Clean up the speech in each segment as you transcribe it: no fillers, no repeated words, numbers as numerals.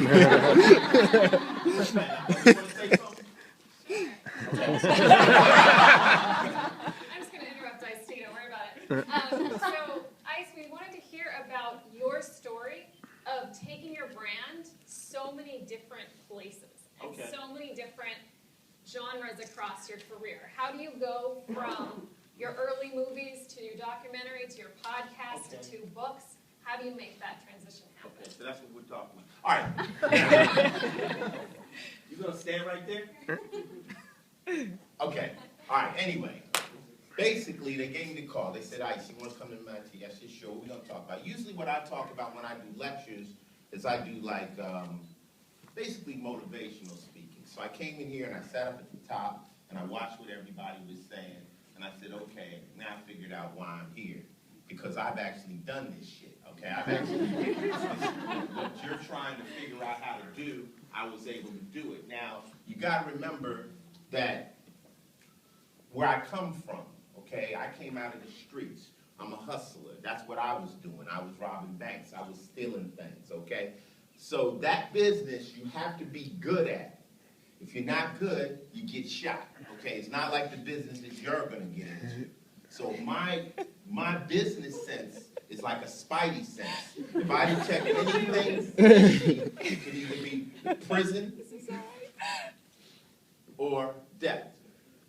just going to interrupt Ice T, don't worry about it. So, Ice, we wanted to hear about your story of taking your brand so many different places and so many different genres across your career. How do you go from your early movies to your documentary to your podcast to books? How do you make that transition happen? Okay, so that's what we're talking about. All right. You going to stand right there? Okay. All right. Anyway, basically, they gave me the call. They said, Ice, you want to come to my TSC show? We're going to talk about. Usually what I talk about when I do lectures is I do like basically motivational speaking. So I came in here and I sat up at the top and I watched what everybody was saying. And I said, okay, now I figured out why I'm here. Because I've actually done this shit, okay? I've actually what you're trying to figure out how to do, I was able to do it. Now, you got to remember that where I come from, okay? I came out of the streets. I'm a hustler. That's what I was doing. I was robbing banks. I was stealing things, okay? So that business you have to be good at. If you're not good, you get shot, okay? It's not like the business that you're going to get into. So my business sense is like a spidey sense. If I detect anything, it could either be prison or death.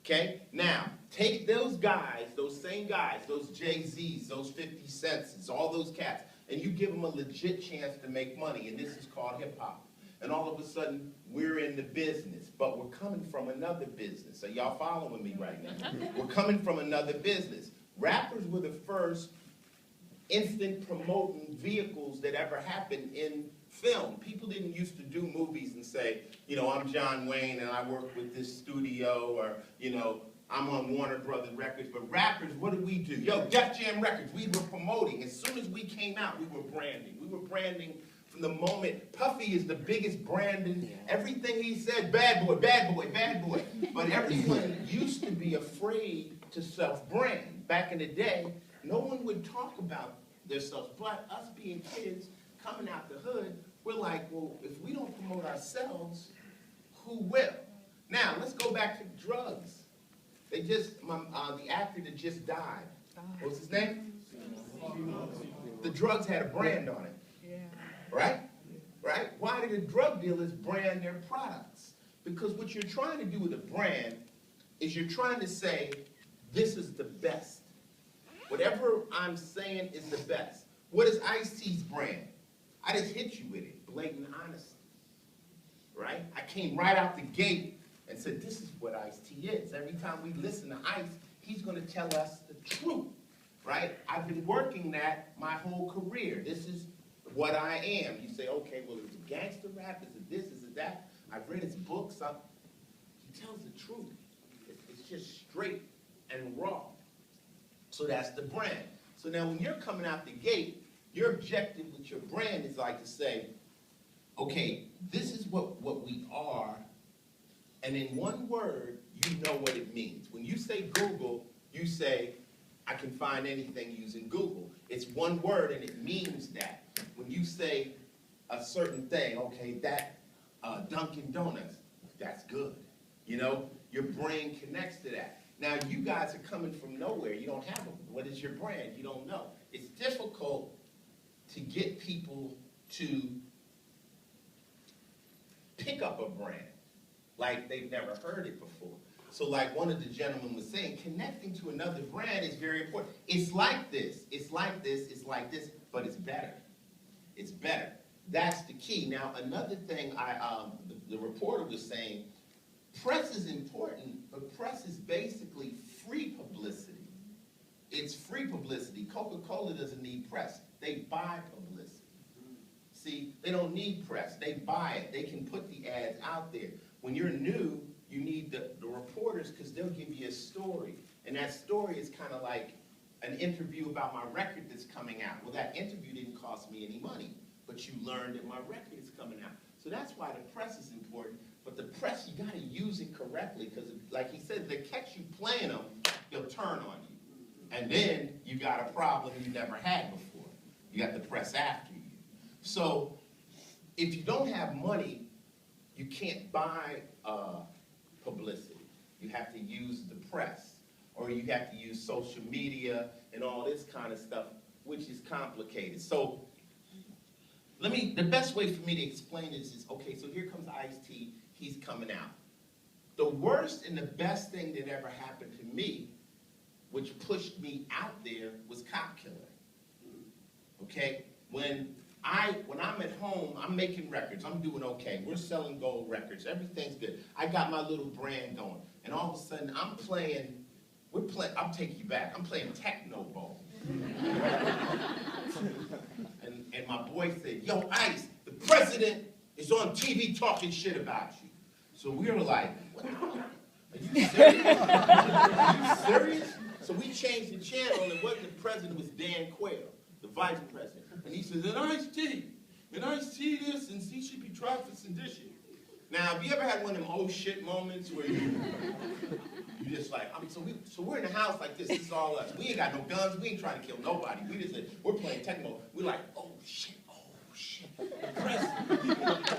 Okay? Now, take those guys, those same guys, those Jay-Z's, those 50 Cents, all those cats, and you give them a legit chance to make money, and this is called hip-hop. And all of a sudden, we're in the business, but we're coming from another business. So y'all following me right now? We're coming from another business. Rappers were the first instant promoting vehicles that ever happened in film. People didn't used to do movies and say, you know, I'm John Wayne and I work with this studio, or, you know, I'm on Warner Brothers Records. But rappers, what did we do? Yo, Def Jam Records, we were promoting. As soon as we came out, we were branding. We were branding from the moment. Puffy is the biggest branding. Everything he said, bad boy, bad boy, bad boy. But everyone used to be afraid to self-brand. Back in the day, no one would talk about themselves. But us being kids, coming out the hood, we're like, well, if we don't promote ourselves, who will? Now, let's go back to drugs. They just, the actor that just died, what was his name? The drugs had a brand on it. Right? Right? Why do the drug dealers brand their products? Because what you're trying to do with a brand is you're trying to say, this is the best. Whatever I'm saying is the best. What is Ice-T's brand? I just hit you with it, blatant honesty. Right? I came right out the gate and said, this is what Ice-T is. Every time we listen to Ice, he's going to tell us the truth. Right? I've been working that my whole career. This is what I am. You say, okay, well, is it gangster rap? Is it this? Is it that? I've read his books. He tells the truth. It's just straight and raw. So that's the brand. So now when you're coming out the gate, your objective with your brand is like to say, okay, this is what we are, and in one word, you know what it means. When you say Google, you say, I can find anything using Google. It's one word and it means that. When you say a certain thing, okay, that Dunkin' Donuts, that's good. You know, your brain connects to that. Now, you guys are coming from nowhere. You don't have them. What is your brand? You don't know. It's difficult to get people to pick up a brand like they've never heard it before. So like one of the gentlemen was saying, connecting to another brand is very important. It's like this, it's like this, it's like this, but it's better. It's better. That's the key. Now, another thing the reporter was saying, press is important, but press is basically free publicity. It's free publicity. Coca-Cola doesn't need press. They buy publicity. See, they don't need press. They buy it. They can put the ads out there. When you're new, you need the reporters because they'll give you a story. And that story is kind of like an interview about my record that's coming out. Well, that interview didn't cost me any money, but you learned that my record is coming out. So that's why the press is important. But the press, you got to use it correctly because, like he said, if they catch you playing them, they'll turn on you. And then you got a problem you never had before. You got the press after you. So if you don't have money, you can't buy publicity. You have to use the press, or you have to use social media and all this kind of stuff, which is complicated. So the best way for me to explain this is, okay, so here comes Ice-T, he's coming out. The worst and the best thing that ever happened to me, which pushed me out there, was Cop Killer. Okay? When I'm at home, I'm making records, I'm doing okay, we're selling gold records, everything's good. I got my little brand going, and all of a sudden I'm playing, I'll take you back, I'm playing Techno Bowl. And my boy said, yo, Ice, the president is on TV talking shit about you. So we were like, what? Are you serious? Are you serious? So we changed the channel, and it wasn't the president, it was Dan Quayle, the vice president. And he says, and Ice-T this, and he should be tried for sedition. Now, have you ever had one of them oh shit moments where you just like, so we're in the house like this is all us. We ain't got no guns, we ain't trying to kill nobody. We just said, we're playing techno. We're like, oh shit, the president.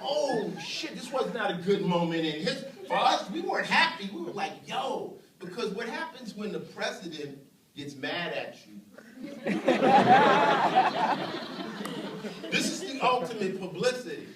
Oh shit, this was not a good moment. And for us, we weren't happy. We were like, yo, because what happens when the president gets mad at you? This is the ultimate publicity.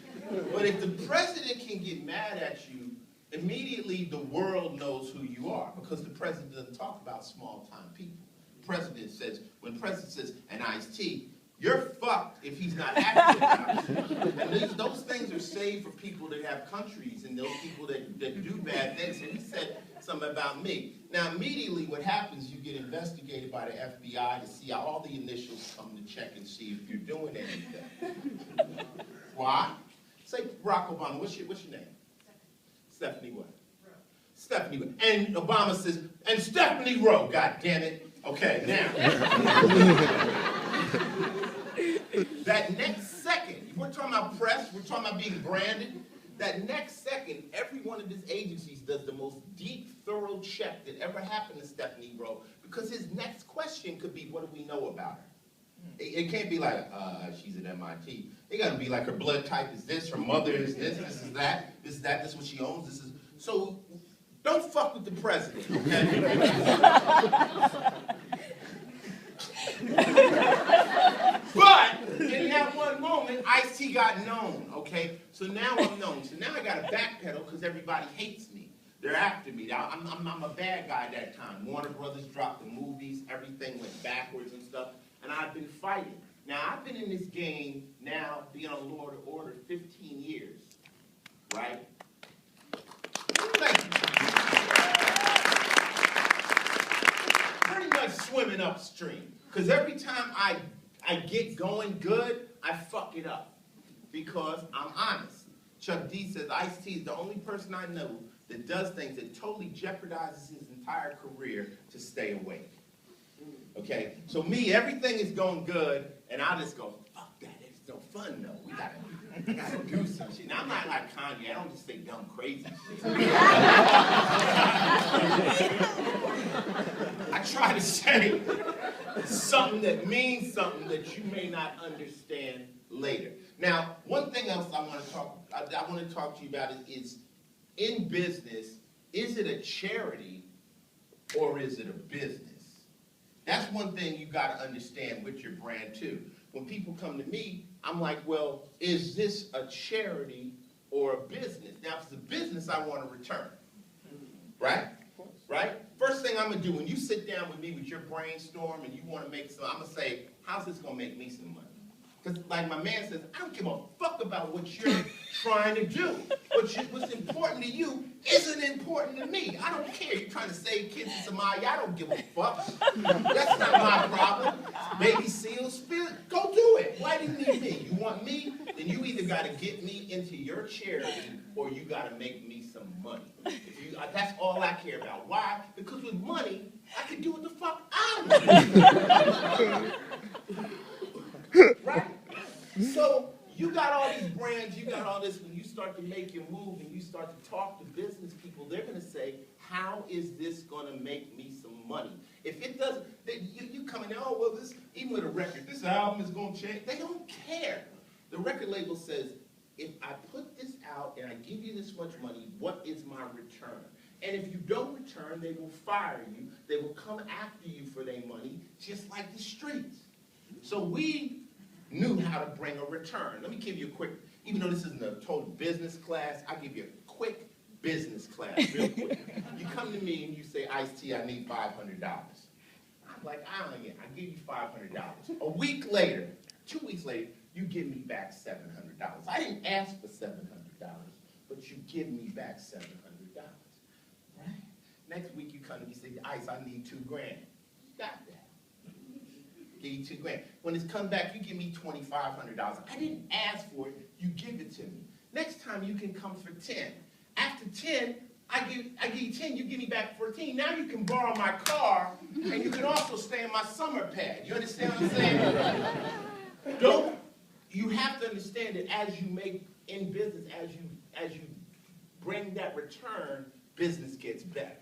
But if the president can get mad at you, immediately the world knows who you are, because the president doesn't talk about small-time people. When the president says, and Ice-T, you're fucked if he's not happy about you. And those things are saved for people that have countries and those people that do bad things. And he said something about me. Now, immediately what happens, you get investigated by the FBI to see all the initials come to check and see if you're doing anything. Why? Say Barack Obama, what's your name? Stephanie what? Rowe. Stephanie Rowe. And Obama says, and Stephanie Rowe, God damn it. Okay, now. That next second, we're talking about press, we're talking about being branded. That next second, every one of these agencies does the most deep, thorough check that ever happened to Stephanie Rowe, because his next question could be, what do we know about her? It can't be like, she's at MIT. It gotta be like, her blood type is this, her mother is this is that, this is what she owns, this is. So, don't fuck with the president, okay? But, in that one moment, Ice-T got known, okay? So now I'm known. So now I gotta backpedal because everybody hates me. They're after me. I'm a bad guy at that time. Warner Brothers dropped the movies, everything went backwards and stuff, and I've been fighting. Now, I've been in this game now, being on Law and Order, 15 years, right? Thank you. Pretty much swimming upstream. Because every time I get going good, I fuck it up. Because I'm honest. Chuck D says Ice-T is the only person I know that does things that totally jeopardizes his entire career to stay awake. Okay? So me, everything is going good, and I just go, fuck that, it's no fun though. I gotta do some shit. Now I'm not like Kanye, I don't just say dumb crazy shit. I try to say something that means something that you may not understand later. Now, one thing else I want to talk to you about is in business, is it a charity or is it a business? That's one thing you got to understand with your brand too. When people come to me, I'm like, well, is this a charity or a business? Now, if it's a business, I want to return. Right? Right? First thing I'm going to do, when you sit down with me with your brainstorm and you want to make some, I'm going to say, how's this going to make me some money? Because like my man says, I don't give a fuck about what you're trying to do. What's important to you isn't important to me. I don't care. You're trying to save kids in Somalia. I don't give a fuck. That's not my problem. Baby seals, go do it. Why do you need me? You want me? Then you either got to get me into your charity or you got to make me some money. That's all I care about. Why? Because with money, I can do what the fuck I want. Right? So you got all these brands, you got all this. When you start to make your move and you start to talk to business people, they're going to say, how is this going to make me some money? If it doesn't, you come in there, oh, well, this, even with a record, this album is going to change. They don't care. The record label says, if I put this out and I give you this much money, what is my return? And if you don't return, they will fire you. They will come after you for their money, just like the streets. So we knew how to bring a return. Let me give you a quick, even though this isn't a total business class, I'll give you a quick business class, real quick. You come to me and you say, Ice-T, I need $500. I'm like, I give you $500. A week later, 2 weeks later, you give me back $700. I didn't ask for $700, but you give me back $700, right? Next week you come to me and say, Ice, I need $2 grand. Got that. Give you $2 grand. When it's come back, you give me $2,500. I didn't ask for it, you give it to me. Next time you can come for 10. After 10, I give you 10, you give me back 14. Now you can borrow my car, and you can also stay in my summer pad. You understand what I'm saying? You have to understand that as you make in business, as you bring that return, business gets better.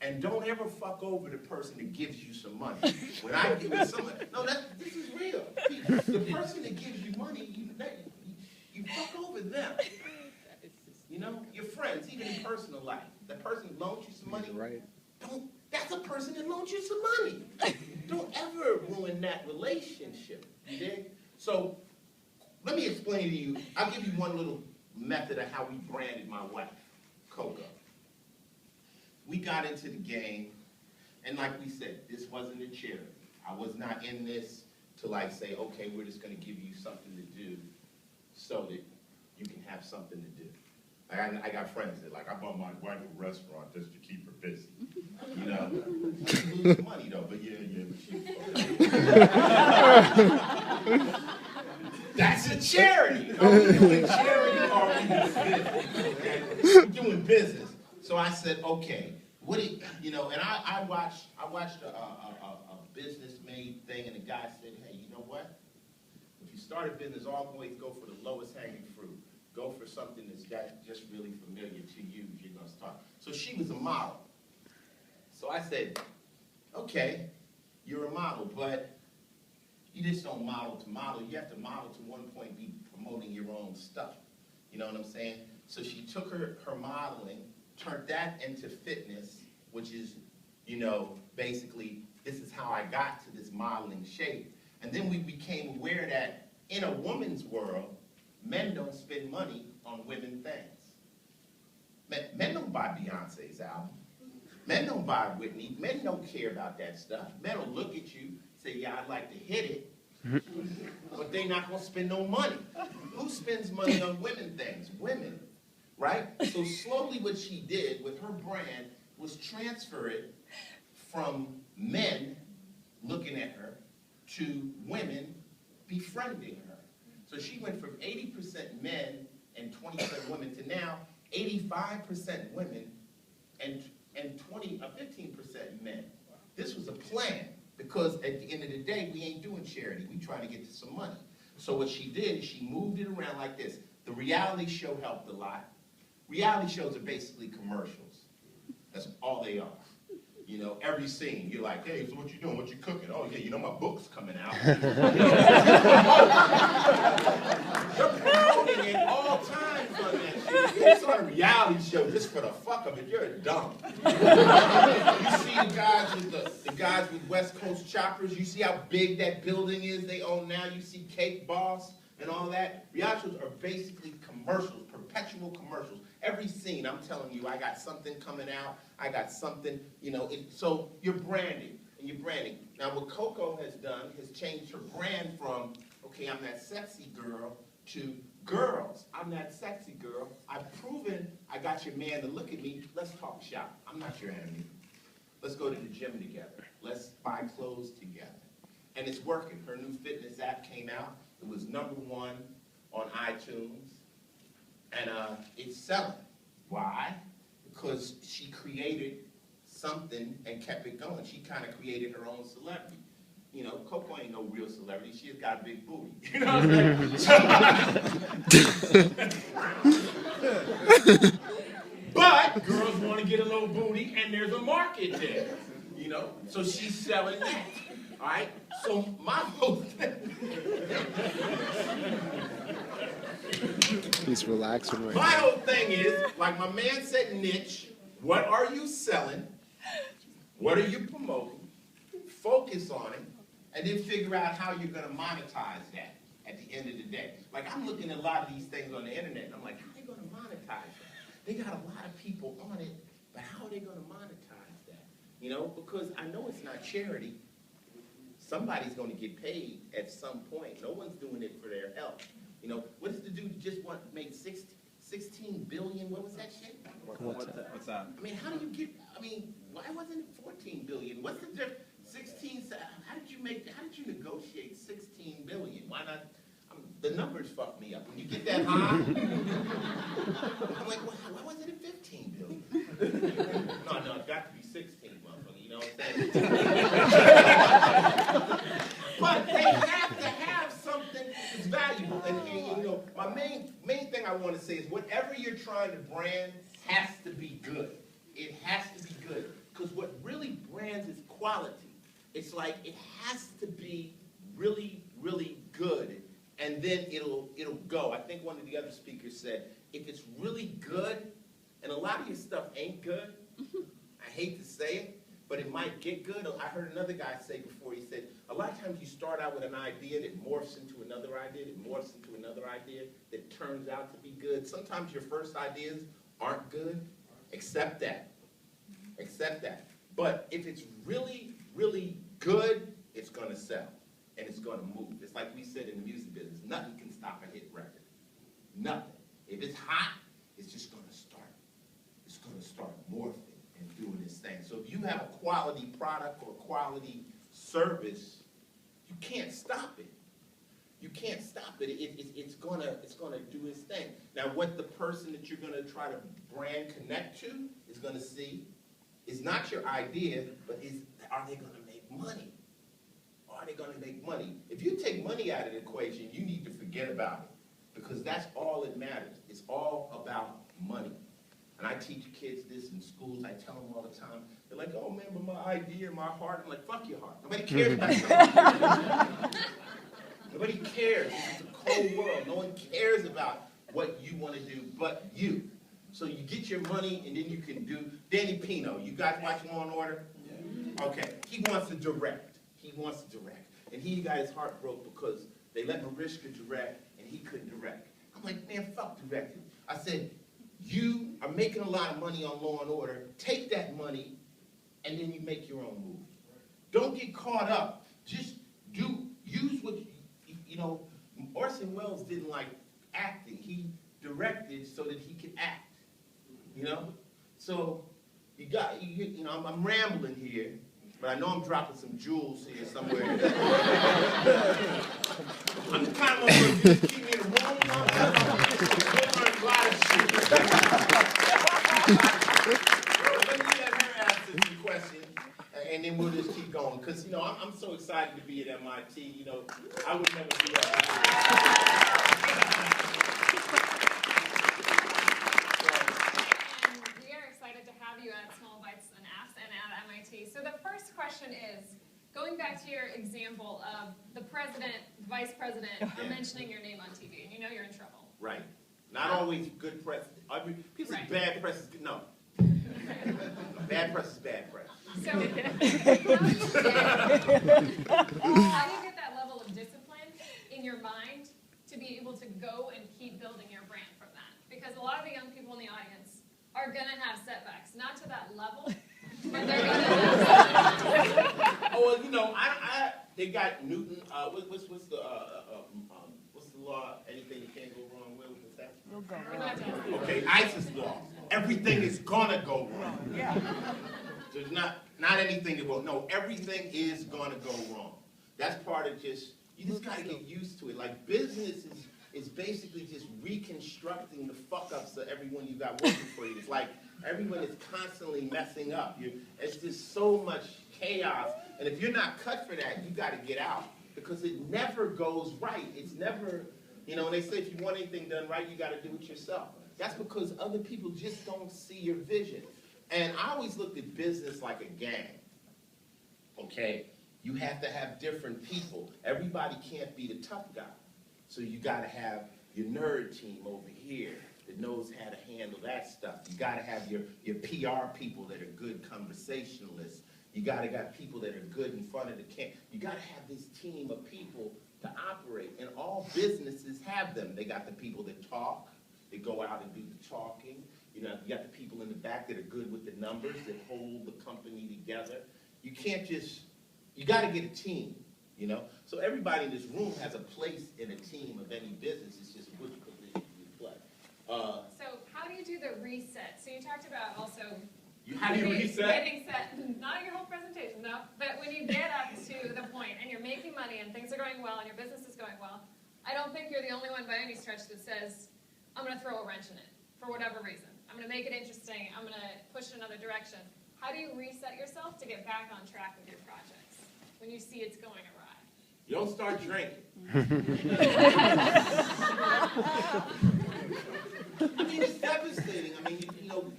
And don't ever fuck over the person that gives you some money. When I give you some money, no, this is real. The person that gives you money, you fuck over them. You know, your friends, even in personal life. The person that loans you some money, that's a person that loans you some money. Don't ever ruin that relationship, you dig? So, let me explain to you, I'll give you one little method of how we branded my wife, Coco. We got into the game, and like we said, this wasn't a charity. I was not in this to like say, okay, we're just gonna give you something to do so that you can have something to do. I got friends that like, I bought my wife a restaurant just to keep her busy. You know? She lose money though, but that's a charity. Are we doing charity or are we doing business? Okay? We're doing business. So I said, okay, what do you know, and I watched a business made thing, and the guy said, hey, you know what? If you start a business, always go for the lowest hanging fruit. Go for something that's just really familiar to you if you're going to start. So she was a model. So I said, okay, you're a model, but you just don't model to model. You have to model to one point be promoting your own stuff. You know what I'm saying? So she took her modeling, turned that into fitness, which is, you know, basically, this is how I got to this modeling shape. And then we became aware that in a woman's world, men don't spend money on women things. Men don't buy Beyonce's album. Men don't buy Whitney. Men don't care about that stuff. Men will look at you, say, yeah, I'd like to hit it, but they're not going to spend no money. Who spends money on women things? Women, right? So slowly what she did with her brand was transfer it from men looking at her to women befriending her. So she went from 80% men and 20% women to now 85% women and 15% men. This was a plan because at the end of the day, we ain't doing charity. We trying to get to some money. So what she did is she moved it around like this. The reality show helped a lot. Reality shows are basically commercials. That's all they are. You know, every scene, you're like, hey, so what you doing? What you cooking? Oh, yeah, you know my book's coming out. You're promoting it all times on that shit. It's on a reality show just for the fuck of it. You're dumb. You see the guys with West Coast choppers. You see how big that building is they own now. You see Cake Boss and all that. Reality shows are basically commercials, perpetual commercials. Every scene, I'm telling you, I got something coming out. I got something, you know. So you're branding, and you're branding. Now, what Coco has done has changed her brand from, okay, I'm that sexy girl, to girls, I'm that sexy girl. I've proven I got your man to look at me. Let's talk shop. I'm not your enemy. Let's go to the gym together. Let's buy clothes together. And it's working. Her new fitness app came out. It was #1 on iTunes. And it's selling. Why? Because she created something and kept it going. She kind of created her own celebrity. You know, Coco ain't no real celebrity. She's got a big booty. You know what I'm saying? But girls want to get a little booty, and there's a market there. You know, so she's selling that. All right? So my whole thing, He's relaxing right my now. whole thing is, like my man said, niche. What are you selling? What are you promoting? Focus on it, and then figure out how you're going to monetize that at the end of the day. Like, I'm looking at a lot of these things on the internet, and I'm like, how are they going to monetize that? They got a lot of people on it, but how are they going to monetize that? You know, because I know it's not charity. Somebody's going to get paid at some point. No one's doing it for their health. You know, what is the dude just want to make 16 billion? What was that shit? What's that? I mean, how do you get, I mean, why wasn't it 14 billion? What's the difference? 16, how did you negotiate 16 billion? Why not, the numbers fuck me up. When you get that high, I'm like, why wasn't it 15 billion? No, it's got to be 16, motherfucker, you know what I'm saying? But they have to have something that's valuable. And you know, my main thing I want to say is whatever you're trying to brand has to be good. It has to be good. Because what really brands is quality. It's like it has to be really, really good, and then it'll go. I think one of the other speakers said, if it's really good, and a lot of your stuff ain't good, I hate to say it, but it might get good. I heard another guy say before, he said, a lot of times you start out with an idea that morphs into another idea, that morphs into another idea, that turns out to be good. Sometimes your first ideas aren't good. Accept that. Accept that. But if it's really, really good, it's going to sell, and it's going to move. It's like we said in the music business, nothing can stop a hit record. Nothing. If it's hot, it's just going to start. It's going to start morphing and doing this thing. So if you have a quality product or a quality service, you can't stop it. You can't stop it. It's gonna do its thing. Now, what the person that you're going to try to brand connect to is going to see is not your idea, but are they going to make money? Are they going to make money? If you take money out of the equation, you need to forget about it, because that's all that matters. It's all about money. And I teach kids this in schools. I tell them all the time. They're like, oh man, but my idea, my heart. I'm like, fuck your heart. Nobody cares about your heart. Nobody cares. It's a cold world. No one cares about what you want to do but you. So you get your money, and then you can do. Danny Pino, you guys watch Law and Order? Yeah. Okay, he wants to direct. He wants to direct. And he got his heart broke because they let Mariska direct, and he couldn't direct. I'm like, man, fuck directing. I said, you are making a lot of money on Law and Order. Take that money, and then you make your own movie. Don't get caught up. Just use what, you know, Orson Welles didn't like acting. He directed so that he could act. You know, so you know, I'm rambling here, but I know I'm dropping some jewels here somewhere. I'm kind of going to keep me in the room. I'm learn a lot of shit. Let me let her ask some questions, and then we'll just keep going. Because, you know, I'm so excited to be at MIT. You know, I would never be So the first question is, going back to your example of the president, vice president, mentioning your name on TV, and you know you're in trouble. Right. Not always good press. People say bad press is good. No. Bad press is bad press. So how do you get that level of discipline in your mind to be able to go and keep building your brand from that? Because a lot of the young people in the audience are going to have setbacks. Not to that level, but they're going to have setbacks. Oh, well, you know, they got Newton. What's the law? Anything you can't go wrong with? What's that? You'll go wrong. Okay, ISIS law. Everything is gonna go wrong. Yeah. There's not anything that will. No, everything is gonna go wrong. That's part of you just gotta get used to it. Like business is basically just reconstructing the fuck-ups of everyone you got working for you. It's like everyone is constantly messing up. It's just so much chaos. And if you're not cut for that, you gotta get out. Because it never goes right. It's never, you know, when they say if you want anything done right, you gotta do it yourself. That's because other people just don't see your vision. And I always looked at business like a gang. Okay? You have to have different people. Everybody can't be the tough guy. So you got to have your nerd team over here that knows how to handle that stuff. You got to have your PR people that are good conversationalists. You got to got people that are good in front of the camera. You got to have this team of people to operate, and all businesses have them. They got the people that talk, that go out and do the talking. You know, you got the people in the back that are good with the numbers, that hold the company together. You can't just, you got to get a team, you know? So everybody in this room has a place in a team of any business. It's just which position you play. So how do you do the reset? So you talked about also how do you reset? Getting set, not your whole presentation, no, but when you get up to the point and you're making money and things are going well and your business is going well, I don't think you're the only one by any stretch that says, I'm going to throw a wrench in it for whatever reason. I'm going to make it interesting. I'm going to push it another direction. How do you reset yourself to get back on track with your projects when you see it's going awry? You don't start drinking. I mean, it's devastating. I mean, you know,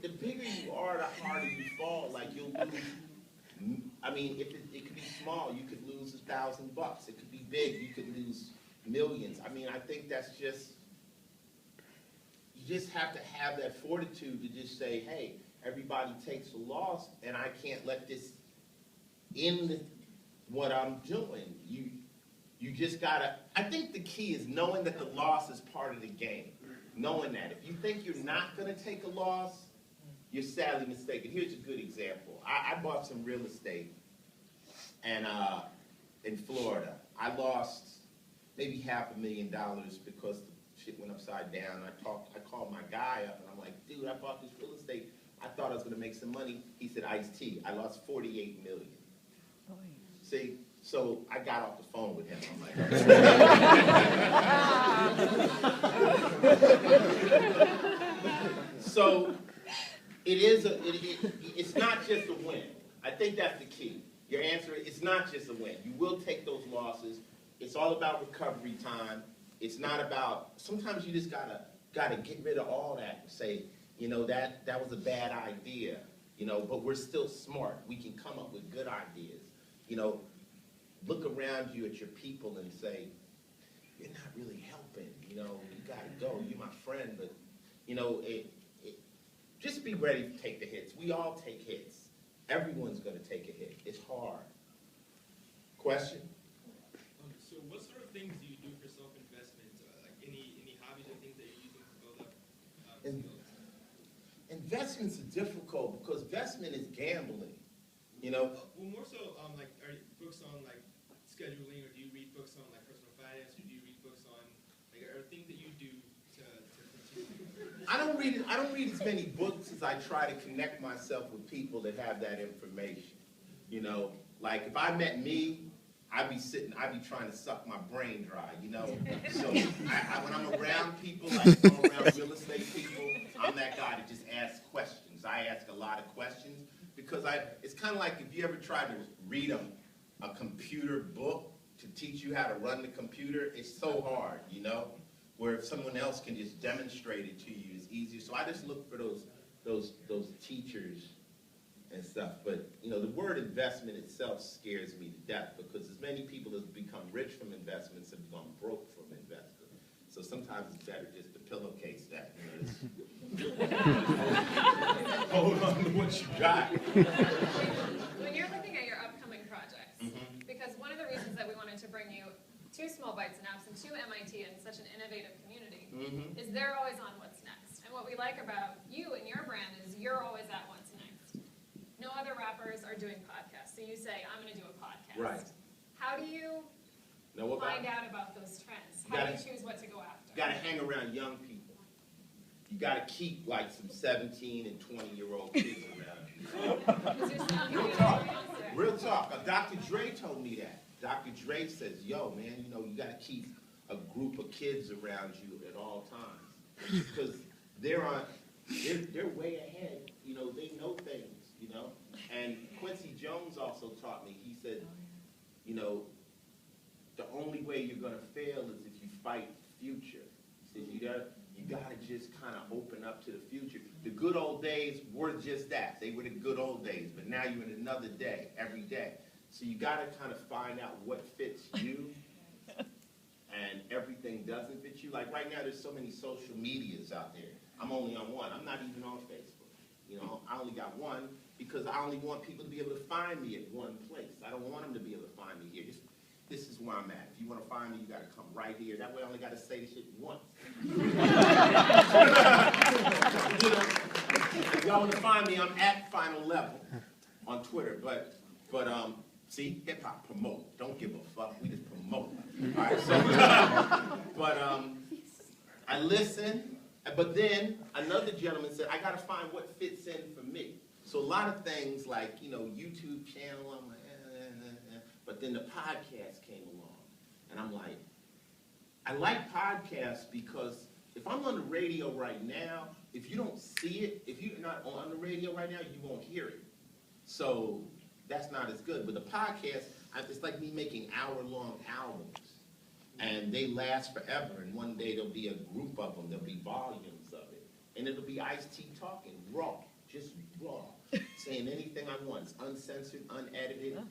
the bigger you are, the harder you fall. Like, you'll lose, I mean, if it could be small, you could lose $1,000. It could be big, you could lose millions. I mean, I think that's just, you just have to have that fortitude to just say, hey, everybody takes a loss, and I can't let this end what I'm doing. You just gotta, I think the key is knowing that the loss is part of the game. Knowing that. If you think you're not gonna take a loss, you're sadly mistaken. Here's a good example. I bought some real estate and in Florida. I lost maybe $500,000 because the shit went upside down. I called my guy up and I'm like, dude, I bought this real estate. I thought I was gonna make some money. He said, iced tea. I lost $48 million. See, so I got off the phone with him. I'm like, so it's not just a win. I think that's the key. Your answer is, it's not just a win. You will take those losses. It's all about recovery time. It's not about, sometimes you just gotta get rid of all that and say, you know, that was a bad idea, you know, but we're still smart. We can come up with good ideas. You know, look around you at your people and say, you're not really helping, you know, you gotta go, you're my friend, but, you know, just be ready to take the hits. We all take hits. Everyone's gonna take a hit. It's hard. Question? So what sort of things do you do for self-investment? Like any hobbies or things that you're using to build up skills? Investments are difficult because investment is gambling, you know? Well, more so, like, are books on, like, scheduling, or do you read books on, like, personal finance, or do you read books on, like, are things that you do to continue? I don't read as many books as I try to connect myself with people that have that information. You know, like if I met me, I'd be trying to suck my brain dry, you know? So when I'm around people, like if I'm around real estate people, I'm that guy that just asks questions. I ask a lot of questions because it's kind of like if you ever tried to read a computer book to teach you how to run the computer, it's so hard, you know? Where if someone else can just demonstrate it to you, it's easier. So I just look for those teachers and stuff. But, you know, the word investment itself scares me to death because as many people as become rich from investments have gone broke from investing. So sometimes it's better just to pillowcase that. You know, hold on to what you got. When you're looking at your upcoming projects, because one of the reasons that we wanted to bring you to Small Bites and Apps and to MIT and such an innovative community is they're always on what's next. And what we like about you and your brand is you're always at what's next. No other rappers are doing podcasts. So you say, I'm going to do a podcast. Right. How do you find out about those trends? How do you choose what to go after? You got to hang around young people. You got to keep like some 17 and 20-year-old kids around you. Real talk. Dr. Dre told me that. Dr. Dre says, yo, man, you know, you got to keep a group of kids around you at all times because they're way ahead. You know, they know things, you know. And Quincy Jones also taught me, he said, you know, the only way you're going to fail is if you fight the future. He said, you got to just kind of open up to the future. The good old days were just that. They were the good old days, but now you're in another day, every day. So you got to kind of find out what fits you, and everything doesn't fit you. Like right now, there's so many social medias out there. I'm only on one. I'm not even on Facebook. You know, I only got one because I only want people to be able to find me at one place. I don't want them to be able to find me here. This is where I'm at. If you want to find me, you got to come right here. That way I only got to say the shit once. You know, if y'all want to find me, I'm at Final Level on Twitter. But see, hip hop, promote. Don't give a fuck. We just promote. All right, so, I listen. But then another gentleman said, I got to find what fits in for me. So a lot of things like, you know, YouTube channel, I'm like, But then the podcast came along. And I'm like, I like podcasts because if I'm on the radio right now, if you don't see it, if you're not on the radio right now, you won't hear it. So that's not as good. But the podcast, it's like me making hour-long albums. And they last forever, and one day there'll be a group of them, there'll be volumes of it. And it'll be Ice-T talking, raw, just raw, saying anything I want. It's uncensored, unedited,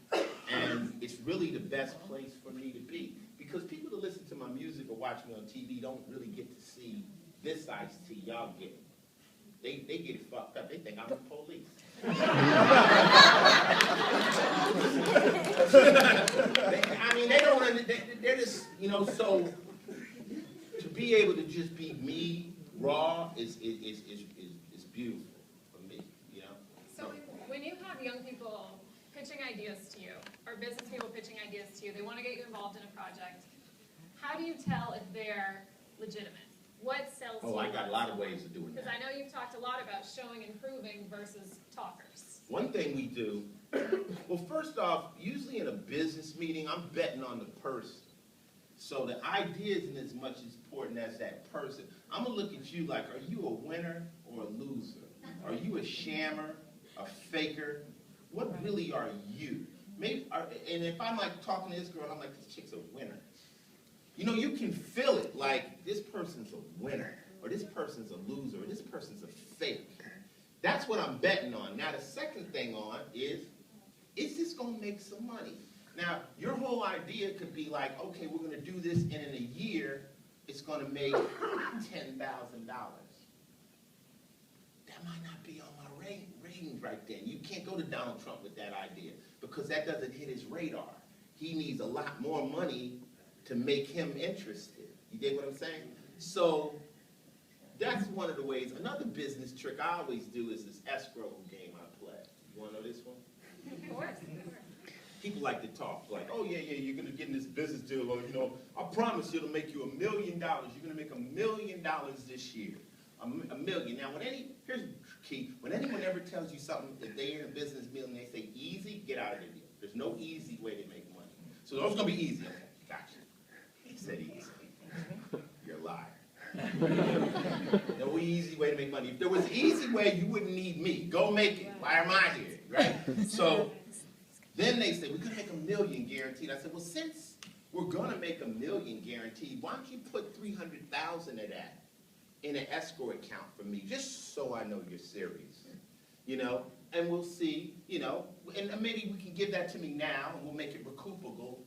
and it's really the best place for me to be. Because people that listen to my music or watch me on TV don't really get to see this Ice-T y'all get. They get it fucked up. They think I'm the police. They don't. They're just, you know. So to be able to just be me, raw, is beautiful for me. You know. So when you have young people pitching ideas to you, or business people pitching ideas to you, they want to get you involved in a project. How do you tell if they're legitimate? What sells you? Oh, I got a lot of ways of doing that. Because I know you've talked a lot about showing and proving versus talkers. One thing we do, well, first off, usually in a business meeting, I'm betting on the person. So the idea isn't as much as important as that person. I'm going to look at you like, are you a winner or a loser? Are you a shammer, a faker? What really are you? Maybe, and if I'm like talking to this girl, I'm like, this chick's a winner. You know, you can feel it, like this person's a winner, or this person's a loser, or this person's a fake. That's what I'm betting on. Now, the second thing on is this going to make some money? Now, your whole idea could be like, okay, we're going to do this, and in a year, it's going to make $10,000. That might not be on my range right then. You can't go to Donald Trump with that idea, because that doesn't hit his radar. He needs a lot more money to make him interested. You dig what I'm saying? So that's one of the ways. Another business trick I always do is this escrow game I play. You want to know this one? Of course. People like to talk, like, oh, yeah, you're going to get in this business deal, or, you know, I promise you it'll make you $1 million. You're going to make $1 million this year. $1 million. Now, here's the key. When anyone ever tells you something, if they're in a business deal and they say easy, get out of the deal. There's no easy way to make money. So it's going to be easy. Okay, gotcha. He said easy. You're a liar. No easy way to make money. If there was an easy way, you wouldn't need me. Go make it. Why am I here? Right? So then they say, we're going to make $1 million guaranteed. I said, well, since we're going to make $1 million guaranteed, why don't you put $300,000 of that in an escrow account for me, just so I know you're serious, you know? And we'll see, you know, and maybe we can give that to me now, and we'll make it recoupable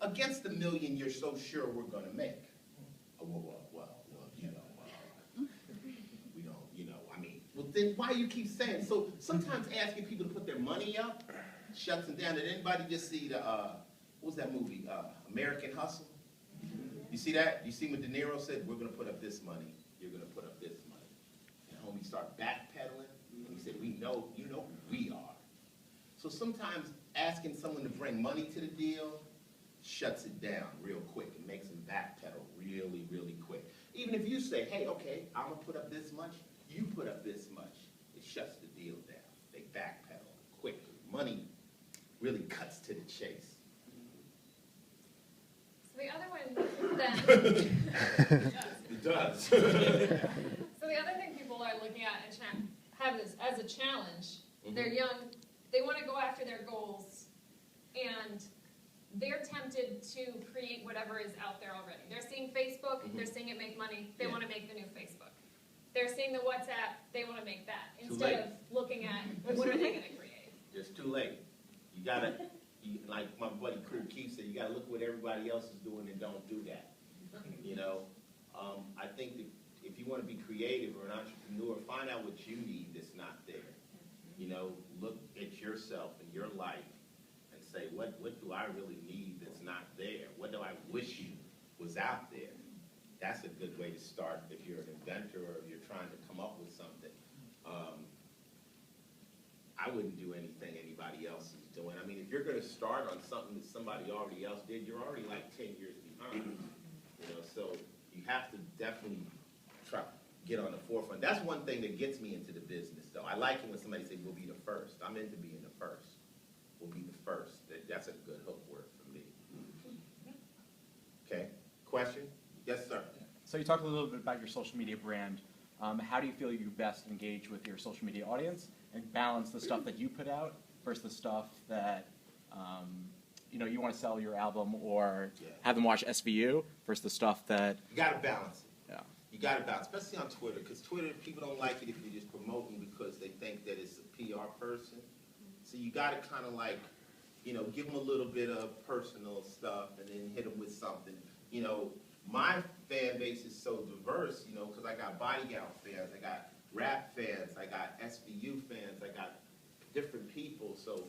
against the $1 million you're so sure we're going to make. Well, you know, we don't, you know, I mean, well, then why you keep saying? So sometimes asking people to put their money up shuts them down. Did anybody just see the, what was that movie, American Hustle? You see that? You see what De Niro said? We're going to put up this money. You're going to put up this money. And homie start backpedaling. And he said, you know who we are. So sometimes asking someone to bring money to the deal shuts it down real quick and makes them backpedal really, really quick. Even if you say, hey, okay, I'm going to put up this much, you put up this much, it shuts the deal down. They backpedal quickly. Money really cuts to the chase. So the other one then, It does. so the other thing people are looking at and have this as a challenge, they're young, they want to go after their goals, and they're tempted to create whatever is out there already. They're seeing Facebook, they're seeing it make money, they want to make the new Facebook. They're seeing the WhatsApp, they want to make that, instead of looking at what are they going to create. It's too late. You gotta, like my buddy Cool Keith said, you gotta look what everybody else is doing and don't do that. You know, I think that if you want to be creative or an entrepreneur, find out what you need that's not there. You know, look at yourself and your life and say, what do I really need that's not there? What do I wish was out there? That's a good way to start if you're an inventor or if you're trying to come up with something. I wouldn't do anything anybody else is doing. I mean, if you're going to start on something that somebody already else did, you're already like 10 years behind. You know, so you have to definitely try get on the forefront. That's one thing that gets me into the business, though. I like it when somebody says, we'll be the first. I'm into being the first. We'll be the first. That's a good hook word for me. Okay, question? Yes, sir. So you talked a little bit about your social media brand. How do you feel you best engage with your social media audience and balance the stuff that you put out versus the stuff that you know, you want to sell your album or have them watch SVU versus the stuff that... You got to balance it. Yeah. You got to balance, especially on Twitter, because Twitter, people don't like it if you're just promoting because they think that it's a PR person. So you got to kind of like, you know, give them a little bit of personal stuff and then hit them with something. You know, my fan base is so diverse, you know, because I got Bodyguard fans, I got rap fans, I got SVU fans, I got different people, so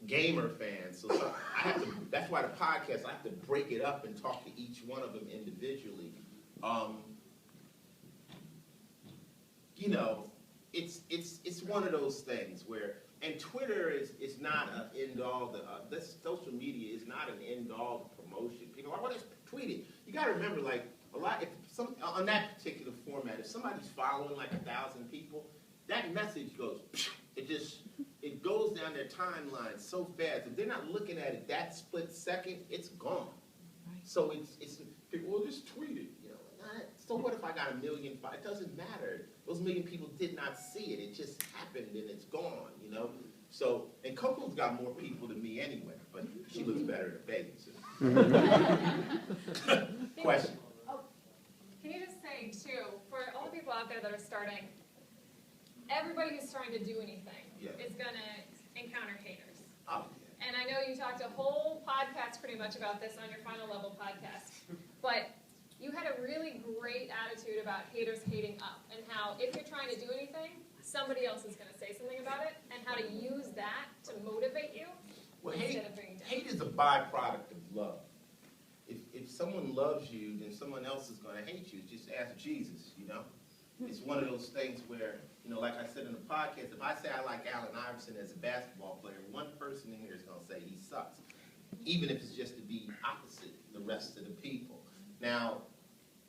gamer fans. So I have to, that's why the podcast, I have to break it up and talk to each one of them individually. You know, it's one of those things where, and Twitter is not an end all. This social media is not an end all to promotion. People are, well, just tweet it. You got to remember, like a lot, if some on that particular format, if somebody's following like 1,000 people, that message goes, it goes down their timeline so fast. If they're not looking at it that split second, it's gone. So it's people will just tweet it. You know, so what if I got 1 million? It doesn't matter. Those 1 million people did not see it. It just happened and it's gone. You know. So and Coco's got more people than me anyway, but she looks better than baby. So. Question. Oh, can you just say too, for all the people out there that are starting, everybody who's trying to do anything is going to encounter haters. Oh, and I know you talked a whole podcast pretty much about this on your Final Level podcast, but you had a really great attitude about haters hating up and how if you're trying to do anything, somebody else is going to say something about it and how to use that to motivate you instead of bringing down. Hate is a byproduct of love. If someone loves you, then someone else is going to hate you. Just ask Jesus, you know? It's one of those things where, you know, like I said in the podcast, if I say I like Allen Iverson as a basketball player, one person in here is going to say he sucks, even if it's just to be opposite the rest of the people. Now,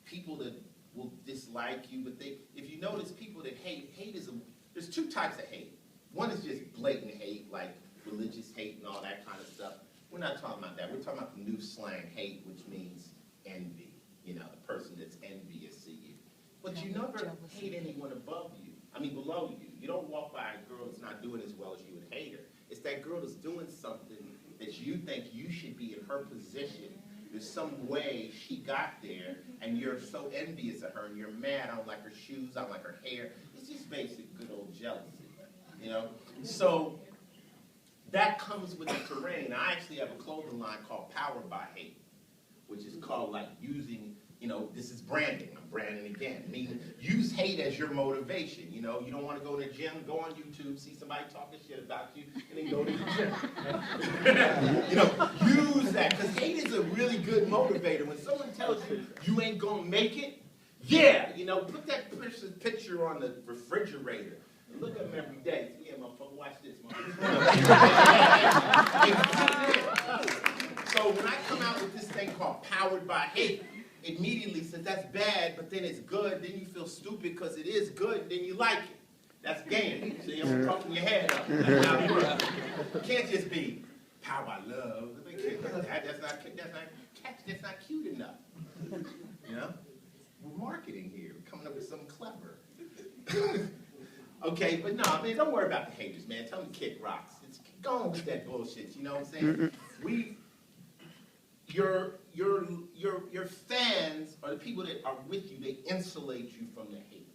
people that will dislike you, but if you notice, people that hate is there's two types of hate. One is just blatant hate, like religious hate and all that kind of stuff. We're not talking about that. We're talking about the new slang hate, which means envy. You know, the person that's envious of you. But you never hate anyone above you. I mean, below you. You don't walk by a girl that's not doing as well as you would hate her. It's that girl that's doing something that you think you should be in her position. There's some way she got there, and you're so envious of her, and you're mad. I don't like her shoes. I don't like her hair. It's just basic good old jealousy, you know? So that comes with the terrain. I actually have a clothing line called Powered by Hate, which is called like using, you know, this is branding. I'm branding again. Meaning use hate as your motivation. You know, you don't want to go to the gym, go on YouTube, see somebody talking shit about you, and then go to the gym. You know, use that, because hate is a really good motivator. When someone tells you you ain't gonna make it, yeah, you know, put that picture on the refrigerator. Look at them every day. Yeah, motherfucker, watch this, motherfucker. So when I come out with this thing called Powered by Hate, immediately says that's bad, but then it's good, then you feel stupid because it is good, and then you like it. That's game. So you're talking your head up. That's how it works. It can't just be powered by love. That's not cute enough. You know? We're marketing here. We're coming up with something clever. Okay, but no, I mean, don't worry about the haters, man. Tell them to kick rocks. Go on with that bullshit. You know what I'm saying? Your fans or the people that are with you, they insulate you from the hate.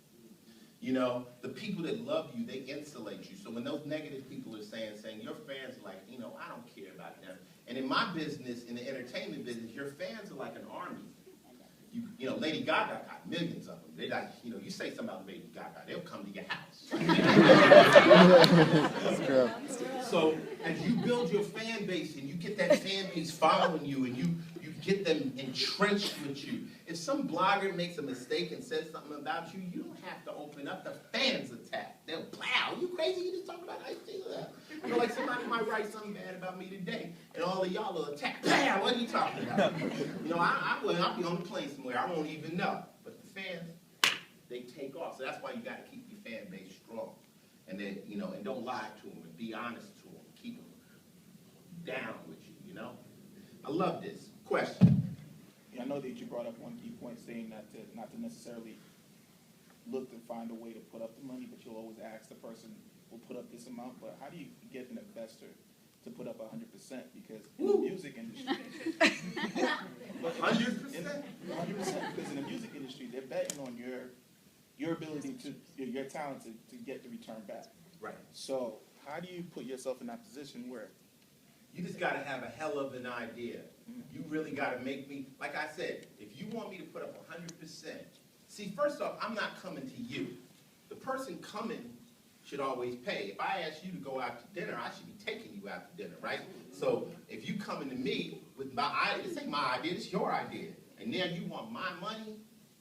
You know, the people that love you, they insulate you. So when those negative people are saying your fans are like, you know, I don't care about them. And in my business, in the entertainment business, your fans are like an army. You know, Lady Gaga got millions of them. They like, you know, you say something about Lady Gaga, they'll come to your house. So as you build your fan base and you get that fan base following you and you get them entrenched with you, if some blogger makes a mistake and says something about you, you don't have to open up. The fans attack. They'll plow. You crazy? You just talking about Ice T? You know, like somebody might write something bad about me today, and all of y'all will attack. Plow. What are you talking about? You know, I'll be on the plane somewhere. I won't even know. But the fans, they take off. So that's why you got to keep your fan base strong, and then, you know, and don't lie to them, and be honest to them, keep them down with you. You know, I love this. Question. I know that you brought up one key point saying that not to necessarily look to find a way to put up the money, but you'll always ask the person will put up this amount. But how do you get an investor to put up 100%? Because in the music industry, 100%? 100%. Because in the music industry, they're betting on your ability to your talent to get the return back. Right. So how do you put yourself in that position where? You just got to have a hell of an idea. You really got to make me, like I said, if you want me to put up 100%, see, first off, I'm not coming to you. The person coming should always pay. If I ask you to go out to dinner, I should be taking you out to dinner, right? So if you coming to me with my idea, this ain't my idea, it's your idea. And then you want my money,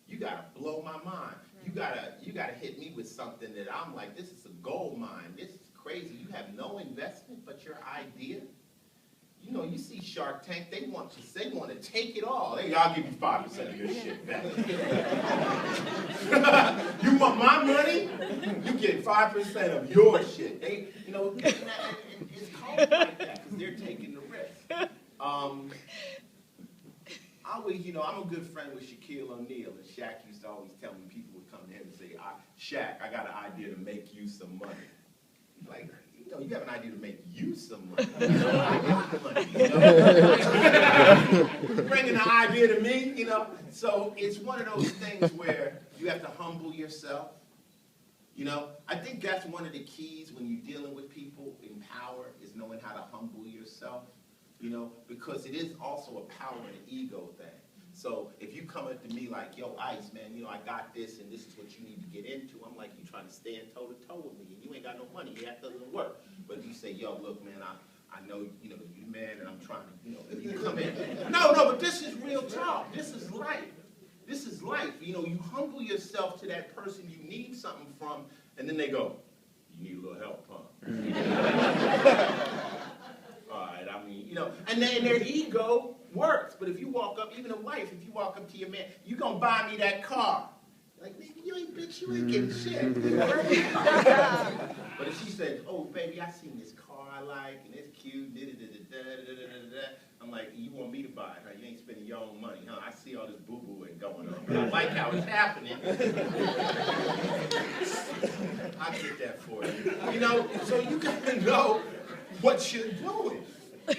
you got to blow my mind. You gotta hit me with something that I'm like, this is a gold mine. This is crazy. You have no investment but your idea. You know, you see Shark Tank, they want to take it all. Hey, I'll give you 5% of your shit back. You want my money? You get 5% of your shit. They, you know, it's cold like that because they're taking the risk. Always, you know, I'm a good friend with Shaquille O'Neal, and Shaq used to always tell me, people would come to him and say, Shaq, I got an idea to make you some money. Like, you know, you have an idea to make you some money. You know, I got money, you know? Bringing the idea to me, you know? So it's one of those things where you have to humble yourself. You know, I think that's one of the keys when you're dealing with people in power is knowing how to humble yourself, you know, because it is also a power and ego thing. So if you come up to me like, yo, Ice, man, you know, I got this and this is what you need to get into, I'm like, you trying to stand toe-to-toe with me and you ain't got no money, that doesn't work. But if you say, yo, look, man, I know, you know, you man and I'm trying to, you know, if you come in. No, but this is real talk. This is life. This is life. You know, you humble yourself to that person you need something from, and then they go, you need a little help, huh? All right, I mean, you know, and then their ego works. But if you walk up, even a wife, if you walk up to your man, you gonna buy me that car. Like, nigga, you ain't getting shit. But if she says, oh, baby, I seen this car I like, and it's cute, I'm like, you want me to buy it, huh? You ain't spending your own money, huh? I see all this boo-boo going on. I like how it's happening. I'll get that for you. You know, so you gotta know what you're doing.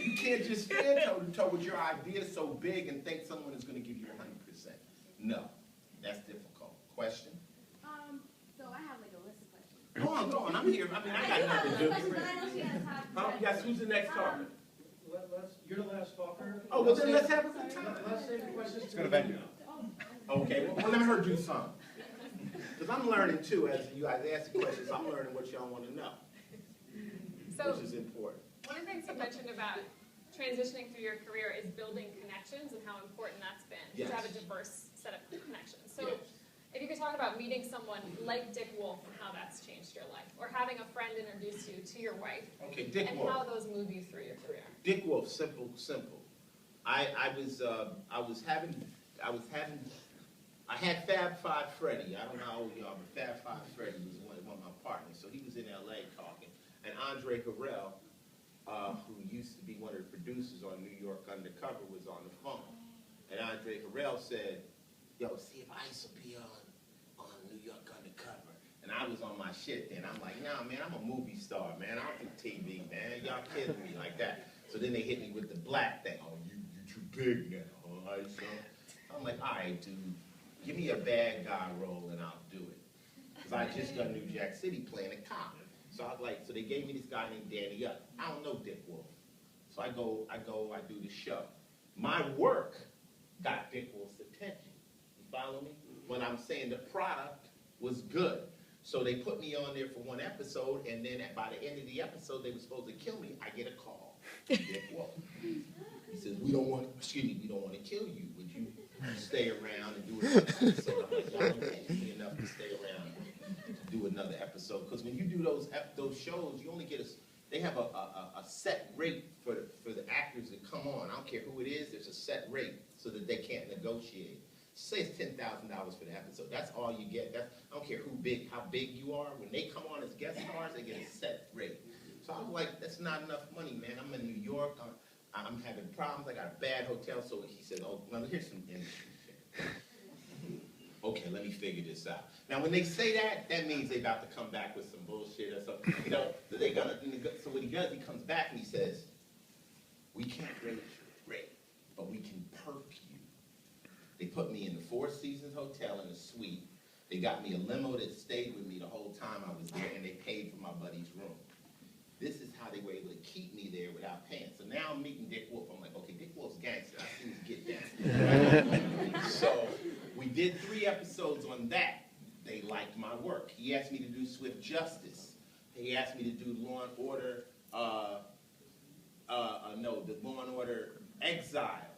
You can't just stand toe-to-toe with your idea so big and think someone is going to give you 100%. No, that's difficult. Question? So I have like a list of questions. Go on, I'm here. I mean, I got nothing to do. But I know she has time. Yes, who's the next talker? You're the last talker. Oh, well, then let's have a good time. Let's save the questions to Go to the venue. Okay, well, let her do something. Because I'm learning, too, as you guys ask the questions. I'm learning what y'all want to know, So which is important. one of the things you mentioned about transitioning through your career is building connections and how important that's been Yes. to have a diverse set of connections. So Yes. if you could talk about meeting someone like Dick Wolf and how that's changed your life, or having a friend introduce you to your wife, Okay, Dick and Wolf. how those move you through your career. Dick Wolf, simple. I had Fab Five Freddy. I don't know how old you are, but Fab Five Freddy was one of my partners. So he was in LA talking. And Andre Harrell, who used to be one of the producers on New York Undercover, was on the phone. And Andre Harrell said, yo, see if Ice will be on New York Undercover. And I was on my shit then. I'm like, nah, man, I'm a movie star, man. I don't do TV, man. Y'all kidding me like that. So then they hit me with the black thing. Oh, you too big now, huh, Ice? I'm like, all right, dude, give me a bad guy role and I'll do it. Because So I just got New Jack City playing a cop. So I was like, so they gave me this guy named Danny Up. I don't know Dick Wolf. So I do the show. My work got Dick Wolf's attention. You follow me? When I'm saying the product was good. So they put me on there for one episode, and then by the end of the episode, they were supposed to kill me. I get a call. Dick Wolf. He says, we don't want to kill you. Would you stay around and do another episode? I'm like, y'all don't pay me enough to stay around to do another episode. Because when you do those shows, you only get they have a set rate for the actors that come on. I don't care who it is, there's a set rate so that they can't negotiate. Say it's $10,000 for the episode. That's all you get. I don't care how big you are. When they come on as guest stars, they get a set rate. So I was like, that's not enough money, man. I'm in New York. I'm having problems. I got a bad hotel. So he said, oh, well, here's some industry shit. Okay, let me figure this out. Now, when they say that, that means they about to come back with some bullshit or something. You know, so what he does, he comes back and he says, we can't raise your rate, but we can perk you. They put me in the Four Seasons Hotel in a suite. They got me a limo that stayed with me the whole time I was there, and they paid for my buddy's room. This is how they were able to keep me there without paying. So now I'm meeting Dick Wolf. I'm like, okay, Dick Wolf's gangster. I see his get down. So we did 3 episodes on that. They liked my work. He asked me to do Swift Justice. He asked me to do Law and Order, the Law and Order Exile.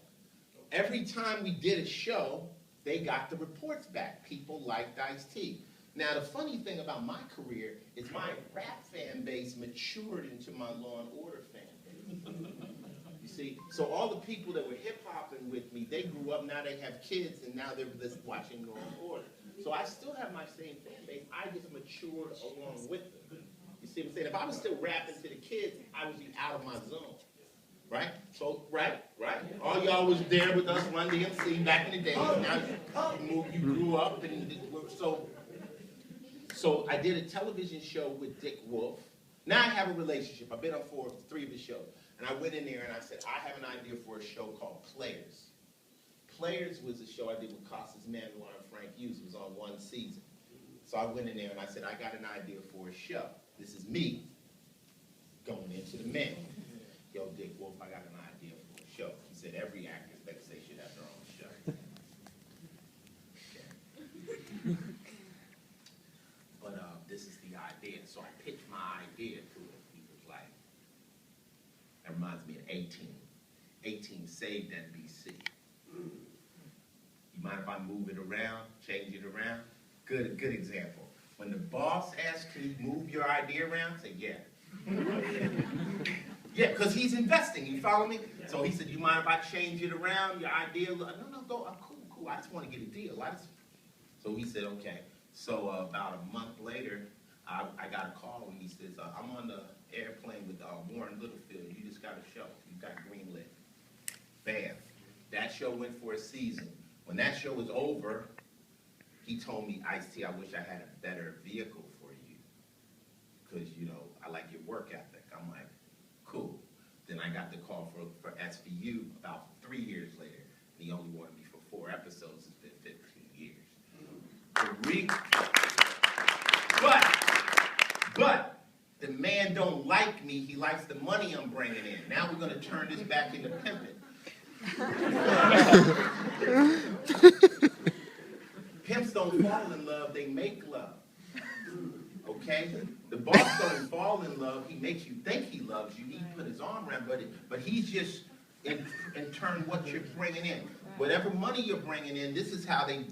Every time we did a show, they got the reports back. People liked Ice-T. Now, the funny thing about my career is my rap fan base matured into my Law and Order fan base. You see? So all the people that were hip-hopping with me, they grew up, now they have kids, and now they're just watching Law and Order. So I still have my same fan base. I just matured along with them. You see what I'm saying? If I was still rapping to the kids, I would be out of my zone. Right? So, right. All y'all was there with us, Run DMC, back in the day. Now you grew up, and so I did a television show with Dick Wolf. Now I have a relationship. I've been on 3 of his shows. And I went in there and I said, I have an idea for a show called Players. Players was a show I did with Costas Manuel and Frank Hughes. It was on 1 season. So I went in there and I said, I got an idea for a show. This is me going into the mail. Yo, Dick Wolf, I got an idea for a show. He said, every actor, like say, should have their own show. Okay. But this is the idea. So I pitched my idea to him. He was like, that reminds me of 18. 18 saved NBC. You mind if I move it around, change it around? Good example. When the boss asks, can you move your idea around? Say, yeah. Yeah, because he's investing, you follow me? So he said, you mind if I change it around, your idea? No, go, I'm cool. I just want to get a deal. So he said, okay. So about a month later, I got a call and he says, I'm on the airplane with Warren Littlefield. You just got a show. You got greenlit. Bam. That show went for a season. When that show was over, he told me, Ice-T, I wish I had a better vehicle for you. Because, I like your work ethic. I'm like, cool. Then I got the call for SVU about 3 years later. And he only wanted me for 4 episodes. It's been 15 years. But the man don't like me. He likes the money I'm bringing in. Now we're going to turn this back into pimping. Pimps don't fall in love, they make love. Okay? The boss don't fall in love, he makes you think he loves you. He put his arm around, but he's just, in turn, what you're bringing in. Whatever money you're bringing in, this is how they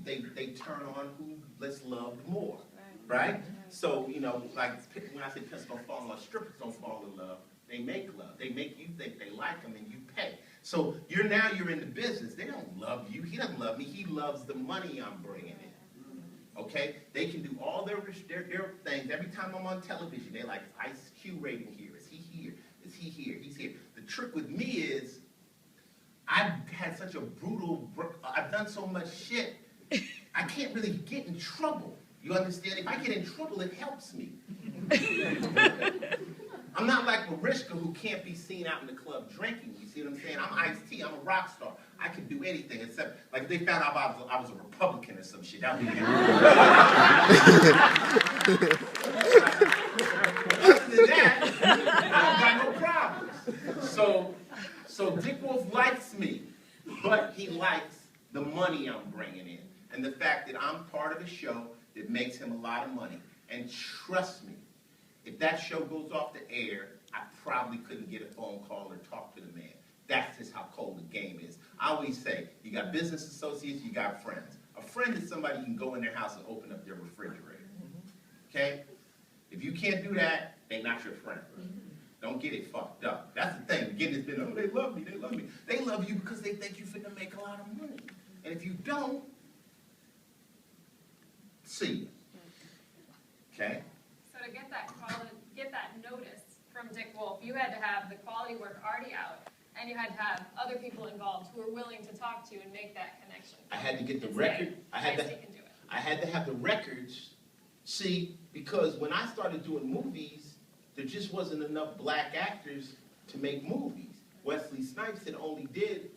turn on who lets love more. Right? So, like when I say pimps don't fall in love, strippers don't fall in love. They make love. They make you think they like them and you pay. So you're in the business. They don't love you. He doesn't love me. He loves the money I'm bringing in. Okay? They can do all their things. Every time I'm on television, they're like, IQ rating here. Is he here? Is he here? He's here. The trick with me is I've had such a I've done so much shit, I can't really get in trouble. You understand? If I get in trouble, it helps me. I'm not like Mariska who can't be seen out in the club drinking. You see what I'm saying? I'm Ice-T. I'm a rock star. I can do anything except, like, if they found out I was a Republican or some shit. That would be Other than that, I don't got no problems. So Dick Wolf likes me, but he likes the money I'm bringing in. And the fact that I'm part of a show that makes him a lot of money. And trust me, if that show goes off the air, I probably couldn't get a phone call or talk to the man. That's just how cold the game is. I always say, you got business associates, you got friends. A friend is somebody you can go in their house and open up their refrigerator. Okay? If you can't do that, they're not your friend. Don't get it fucked up. That's the thing. Getting this been, oh, they love me, they love me. They love you because they think you're finna make a lot of money. And if you don't, see you. Okay? So to get that notice from Dick Wolf, you had to have the quality work already out, and you had to have other people involved who were willing to talk to you and make that connection. I had to get the And record. say, I had "Ice-T can do it." I had to have the records. See, because when I started doing movies, there just wasn't enough black actors to make movies. Wesley Snipes had only did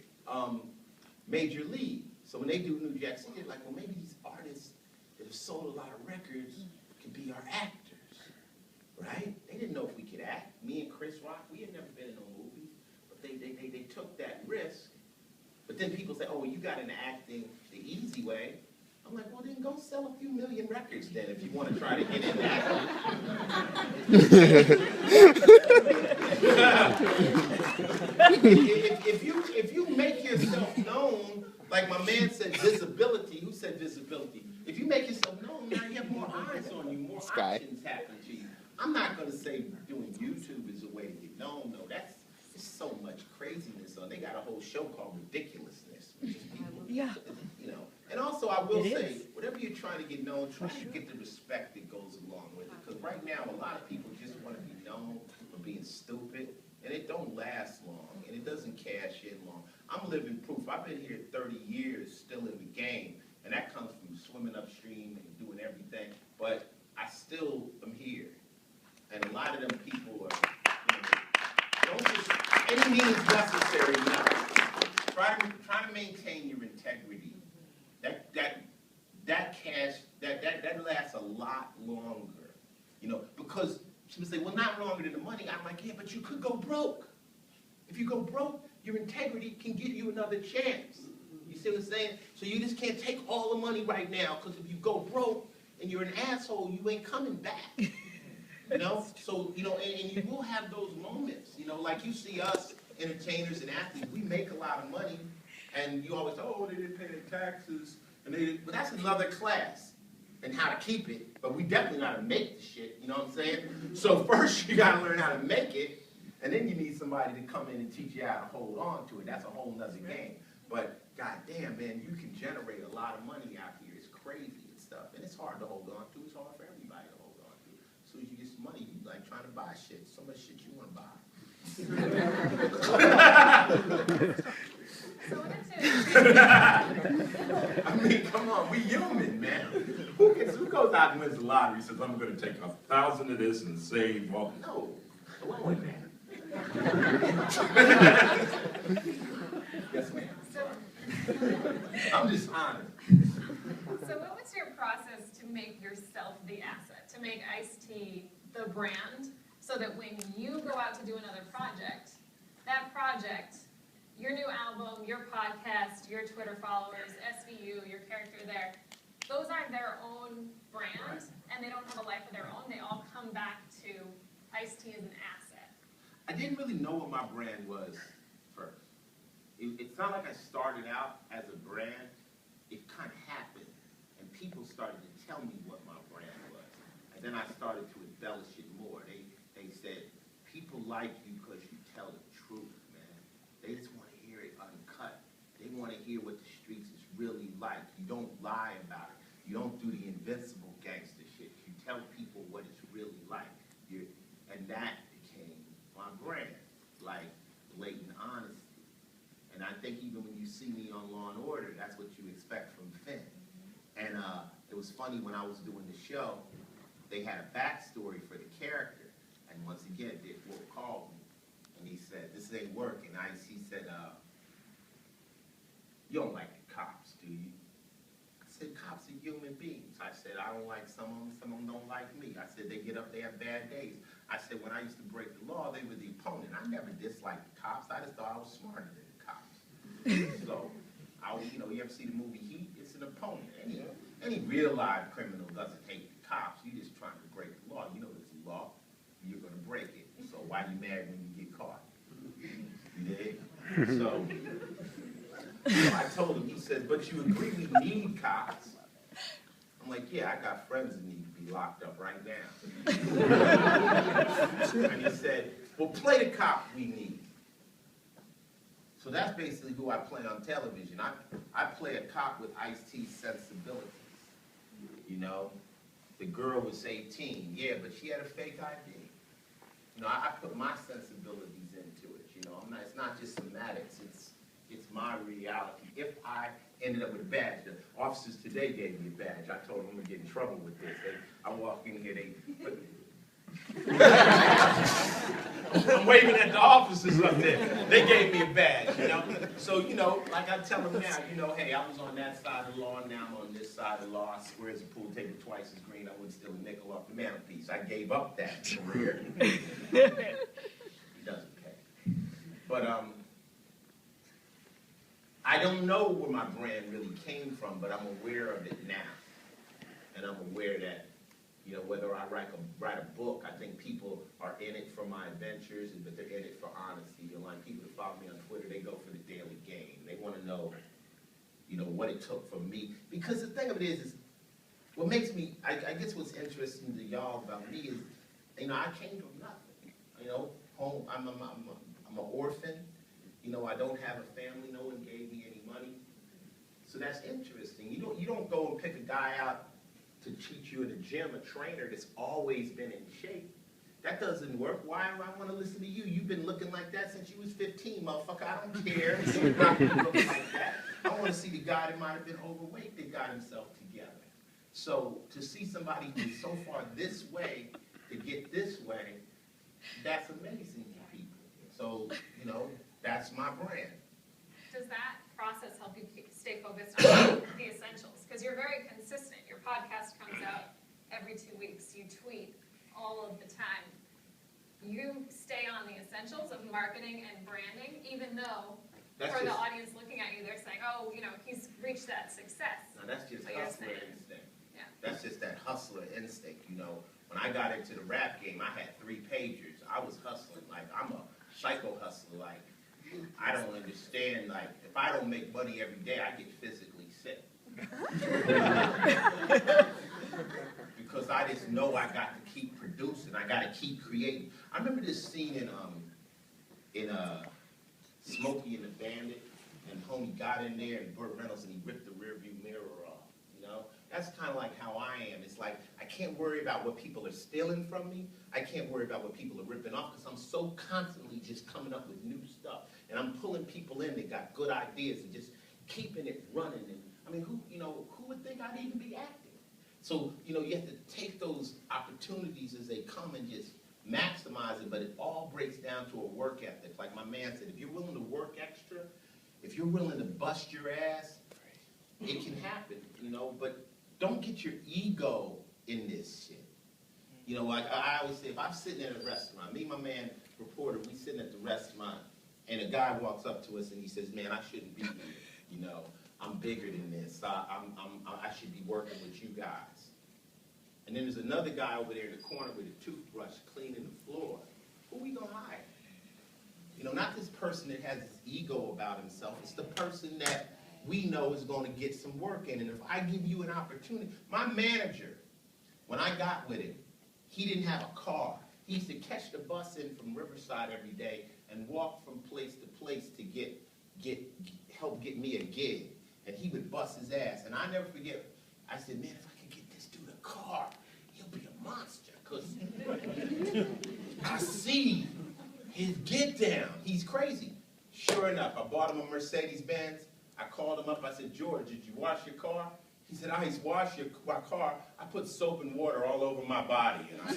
Major League. So when they do New Jack City, they're like, well, maybe these artists that have sold a lot of records could be our actors, right? They didn't know if we could act. Me and Chris Rock, we had never been in no movies, but they took that risk. But then people say, oh, well, you got into acting the easy way. I'm like, well, then go sell a few million records then if you want to try to get into acting. if you make yourself known, like my man said, visibility. Who said visibility? If you make yourself known, now you have more eyes on you, more options happen to you. I'm not going to say doing YouTube is a way to get known, though. That's just so much craziness. They got a whole show called Ridiculousness, which is people, you know. And also, I will say, whatever you're trying to get known, try to get the respect that goes along with it. Because right now, a lot of people just want to be known for being stupid, and it don't last long, and it doesn't cash in long. I'm living proof. I've been here 30 years, still in the game, and that comes from swimming upstream and doing everything. But I still am here, and a lot of them people are, don't just, any means necessary, no. Try to maintain your integrity. That lasts a lot longer, because people say, well, not longer than the money. I'm like, yeah, but you could go broke. If you go broke, your integrity can give you another chance. You see what I'm saying? So you just can't take all the money right now, because if you go broke and you're an asshole, you ain't coming back. So, and you will have those moments, like you see us entertainers and athletes, we make a lot of money, and you always say, oh, they didn't pay their taxes, but that's another class, and how to keep it, but we definitely know how to make the shit, you know what I'm saying? So first you gotta learn how to make it, and then you need somebody to come in and teach you how to hold on to it. That's a whole nother game. But goddamn, man, you can generate a lot of money out here. It's crazy and stuff, and it's hard to hold on to. It's hard for everybody to hold on to. As soon as you get some money, you like trying to buy shit. So much shit you want to buy. I mean, come on, we human, man. Who goes out and wins the lottery and says, I'm going to take 1,000 of this and save all? No, alone with that. Yes, ma'am. I'm just honored. So what was your process to make yourself the asset, to make Ice-T the brand, so that when you go out to do another project, that project, your new album, your podcast, your Twitter followers, SVU, your character there, those aren't their own brand, and they don't have a life of their own. They all come back to Ice-T as an asset. I didn't really know what my brand was first. It's not like I started out as a brand. It kind of happened, and people started to tell me what my brand was. And then I started to embellish it more. They said, people like you because you tell the truth, man. They just want to hear it uncut. They want to hear what the streets is really like. You don't lie about it. You don't do the invincible gangster shit. You tell people what it's really like. And that became my brand, like blatant honesty. And I think even when you see me on Law & Order, that's what you expect from Finn. And it was funny, when I was doing the show, they had a backstory for the character. And once again, Dick Wolf called me, and he said, this ain't working. He said, you don't like the cops, do you? I said, cops are human beings. I said, I don't like some of them don't like me. I said, they get up, they have bad days. I said, when I used to break the law, they were the opponent. I never disliked the cops. I just thought I was smarter than the cops. So, you ever see the movie Heat? It's an opponent. Any real live criminal doesn't hate the cops. You're just trying to break the law. You know there's a law. You're going to break it. So why are you mad when you get caught? You dig? So I told him, he said, but you agree we need cops. I'm like, yeah, I got friends that need to be locked up right now. And he said, well, play the cop we need. So that's basically who I play on television. I play a cop with Ice-T's sensibilities. You know, the girl was 18, yeah, but she had a fake ID. You know, I put my sensibilities into it. You know, it's not just semantics. It's my reality. If I ended up with a badge, the officers today gave me a badge. I told them I'm gonna get in trouble with this. I walk in here, I'm waving at the officers up there. They gave me a badge, you know. So, you know, like I tell them now, you know, hey, I was on that side of the law, now I'm on this side of the law. I swear as a pool table twice as green, I wouldn't steal a nickel off the mantelpiece. I gave up that career. It doesn't pay. But I don't know where my brand really came from, but I'm aware of it now. And I'm aware that, you know, whether I write a book, I think people are in it for my adventures, but they're in it for honesty. You know, like people that follow me on Twitter, they go for the daily game. They want to know, you know, what it took for me. Because the thing of it is what makes me, I guess what's interesting to y'all about me is, you know, I came from nothing. You know, home, I'm an orphan. You know, I don't have a family. No one gave me any money. So that's interesting. You don't go and pick a guy out to teach you in the gym, a trainer that's always been in shape. That doesn't work. Why do I want to listen to you? You've been looking like that since you was 15, motherfucker. I don't care. You're not going to look like that. I want to see the guy that might have been overweight that got himself together. So to see somebody who's so far this way to get this way, that's amazing to people. So, you know, that's my brand. Does that process help you stay focused on the essentials? Because you're very consistent. Your podcast comes out every 2 weeks. You tweet all of the time. You stay on the essentials of marketing and branding, even though for the audience looking at you, they're saying, oh, you know, he's reached that success. Now that's just hustler instinct. Yeah. That's just that hustler instinct, you know. When I got into the rap game, I had 3 pagers. I was hustling. Like, I'm a psycho hustler. Like, I don't understand, like, if I don't make money every day, I get physically sick. Because I just know I got to keep producing, I got to keep creating. I remember this scene in Smokey and the Bandit, and homie got in there, and Burt Reynolds, and he ripped the rearview mirror off, you know? That's kind of like how I am. It's like, I can't worry about what people are stealing from me. I can't worry about what people are ripping off, because I'm so constantly just coming up with new stuff. And I'm pulling people in that got good ideas and just keeping it running. And I mean, who would think I'd even be acting? So, you know, you have to take those opportunities as they come and just maximize it, but it all breaks down to a work ethic. Like my man said, if you're willing to work extra, if you're willing to bust your ass, it can happen, you know, but don't get your ego in this shit. You know, like I always say, if I'm sitting in a restaurant, me and my man, reporter, we sitting at the restaurant, and a guy walks up to us and he says, man, I shouldn't be here, you know. I'm bigger than this. I should be working with you guys. And then there's another guy over there in the corner with a toothbrush cleaning the floor. Who are we going to hire? You know, not this person that has this ego about himself. It's the person that we know is going to get some work in. And if I give you an opportunity, my manager, when I got with him, he didn't have a car. He used to catch the bus in from Riverside every day and walk from place to place to help get me a gig. And he would bust his ass. And I never forget, I said, man, if I could get this dude a car, he'll be a monster. Because I see his get down. He's crazy. Sure enough, I bought him a Mercedes-Benz. I called him up. I said, George, did you wash your car? He said, I used to wash my car. I put soap and water all over my body. And I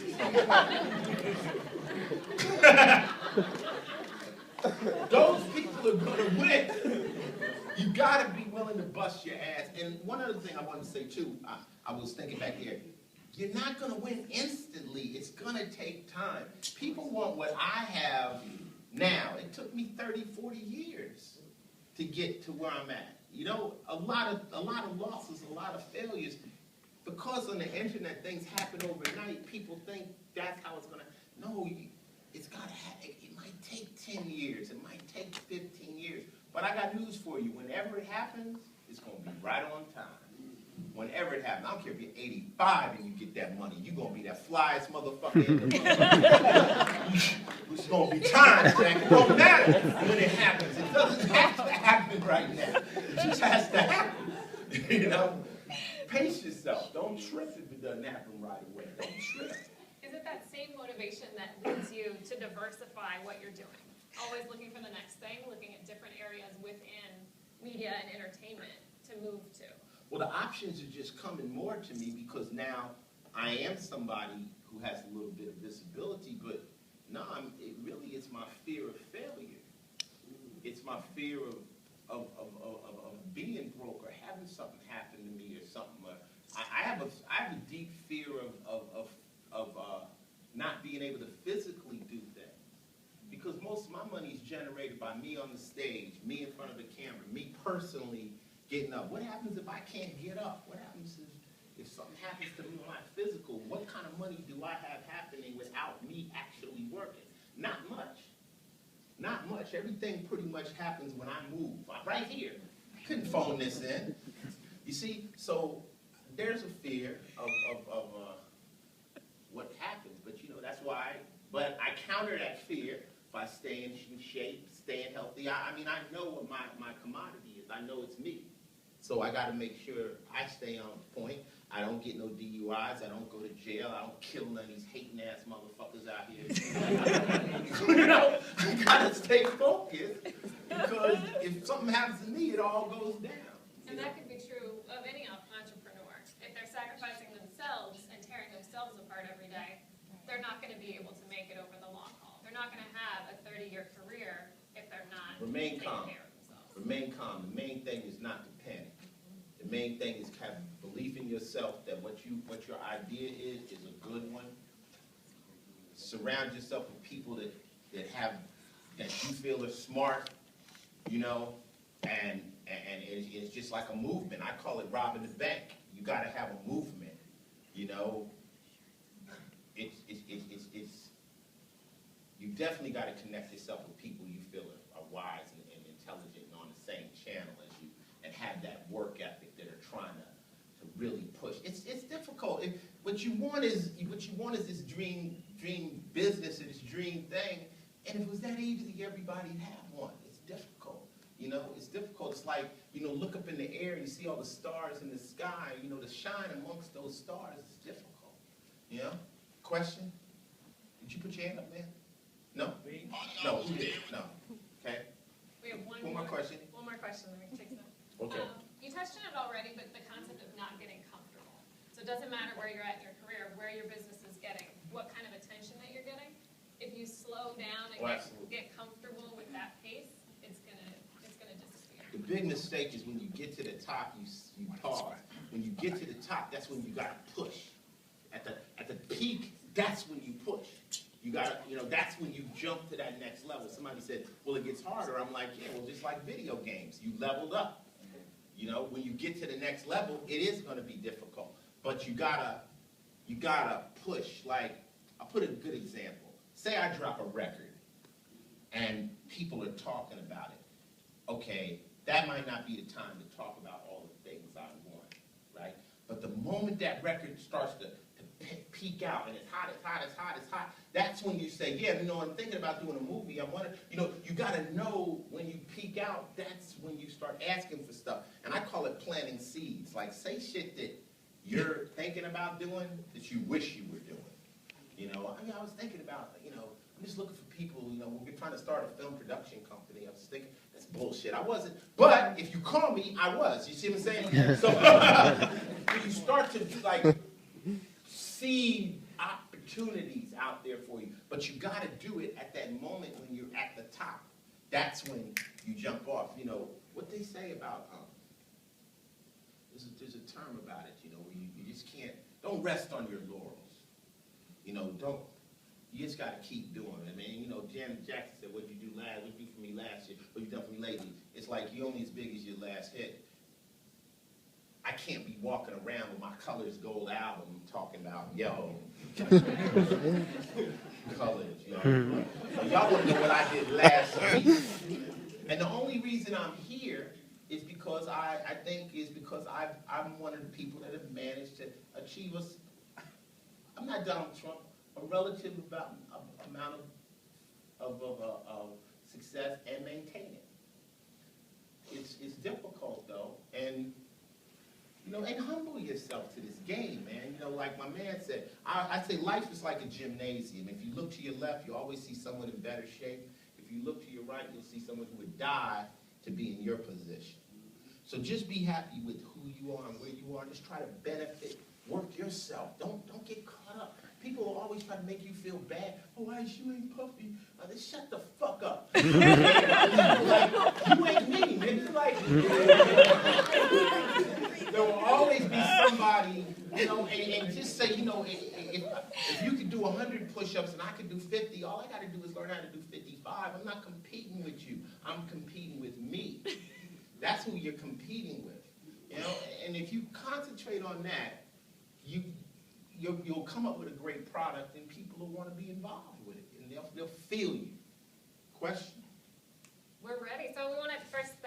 said, those people are going to win. You gotta be willing to bust your ass. And one other thing I wanted to say too, I was thinking back here, you're not gonna win instantly. It's gonna take time. People want what I have now. It took me 30, 40 years to get to where I'm at. You know, a lot of losses, a lot of failures. Because on the internet things happen overnight, people think that's how it's gonna, no, it's gotta happen. It might take 10 years, it might take 15 years. But I got news for you, whenever it happens, it's gonna be right on time. Whenever it happens, I don't care if you're 85 and you get that money, you're gonna be that flyest motherfucker in the motherfucker. It's gonna be time, Jack. It don't matter when it happens. It doesn't have to happen right now. It just has to happen. You know? Pace yourself. Don't trip if it doesn't happen right away. Don't trip. Is it that same motivation that leads you to diversify what you're doing? Always looking for the next thing, looking at different areas within media and entertainment to move to? Well, the options are just coming more to me because now I am somebody who has a little bit of visibility, but no, it really is my fear of failure. It's my fear of being broke or having something happen to me or something. I have a deep fear of not being able to physically do things. Because most of my money is generated by me on the stage, me in front of the camera, me personally getting up. What happens if I can't get up? What happens if something happens to me when I'm physical? What kind of money do I have happening without me actually working? Not much. Not much. Everything pretty much happens when I move. I'm right here. I couldn't phone this in. You see? So there's a fear of what happens. But, you know, that's why. But I counter that fear by staying in shape, staying healthy. I mean, I know what my commodity is. I know it's me. So I got to make sure I stay on point. I don't get no DUIs. I don't go to jail. I don't kill none of these hating ass motherfuckers out here. You know, I got to stay focused because if something happens to me, it all goes down. And that could be true of any entrepreneur. If they're sacrificing themselves and tearing themselves apart every day, they're not going to be able to make it over the long haul. They're not going to have a 30-year career if they're not taking care of themselves. Remain calm. The main thing is not to panic. The main thing is have belief in yourself that what your idea is a good one. Surround yourself with people that you feel are smart, you know, and it's just like a movement. I call it robbing the bank. You got to have a movement, you know. You definitely got to connect yourself with people you feel are wise and intelligent and on the same channel as you, and have that work ethic that are trying to really push. It's difficult. What you want is this dream business and this dream thing. And if it was that easy, everybody'd have one. It's difficult. You know, it's difficult. It's like, you know, look up in the air and you see all the stars in the sky. You know, to shine amongst those stars is difficult. You know? Question? Did you put your hand up, man? No? No, who did? No. Okay. We have one more question. One more question. Let me take that. Okay. You touched on it already, but the concept of not getting comfortable. So it doesn't matter where you're at in your career, where your business is getting, what kind of attention that you're getting. If you slow down and get comfortable with that pace, it's gonna disappear. The big mistake is when you get to the top, you pause. When you get to the top, that's when you gotta push. At the peak, that's when you push. You gotta, you know, that's when you jump to that next level. Somebody said, well, it gets harder. I'm like, yeah, well, just like video games, you leveled up. You know, when you get to the next level, it is gonna be difficult. But you gotta push. Like, I'll put a good example. Say I drop a record and people are talking about it. Okay, that might not be the time to talk about all the things I want, right? But the moment that record starts to peak out and it's hot, it's hot, it's hot, it's hot, that's when you say, yeah, you know, I'm thinking about doing a movie. I want to, you know, you got to know when you peak out, that's when you start asking for stuff. And I call it planting seeds. Like, say shit that you're thinking about doing that you wish you were doing. You know, I mean, I was thinking about, you know, I'm just looking for people, you know, we're trying to start a film production company. I was thinking, that's bullshit. I wasn't. But if you call me, I was. You see what I'm saying? So when you start to, like, see opportunities out there for you, but you got to do it at that moment when you're at the top. That's when you jump off. You know, what they say about, there's a term about it, you know, where you just can't, don't rest on your laurels. You know, you just gotta keep doing it. I mean, you know, Janet Jackson said, what'd you do for me last year? What you done for me lately? It's like you're only as big as your last hit. I can't be walking around with my Colors Gold album talking about, yo, colors, you know. So y'all wanna know what I did last week. And the only reason I'm here is because I'm one of the people that have managed to achieve I'm not Donald Trump, a relative amount of success and maintain it. It's difficult though, and you know, and humble yourself to this game, man. You know, like my man said, I say life is like a gymnasium. If you look to your left, you always see someone in better shape. If you look to your right, you'll see someone who would die to be in your position. So just be happy with who you are and where you are. Just try to benefit, work yourself. Don't get caught up. People will always try to make you feel bad. Oh, Ice, you ain't puffy. Just shut the fuck up. Like, you ain't me, nigga. Like, there will always be somebody, you know, and just say, you know, if you could do 100 push-ups and I could do 50, all I got to do is learn how to do 55. I'm not competing with you. I'm competing with me. That's who you're competing with, you know. And if you concentrate on that, you'll come up with a great product, and people will want to be involved with it, and they'll feel you. Question? We're ready. So we want to first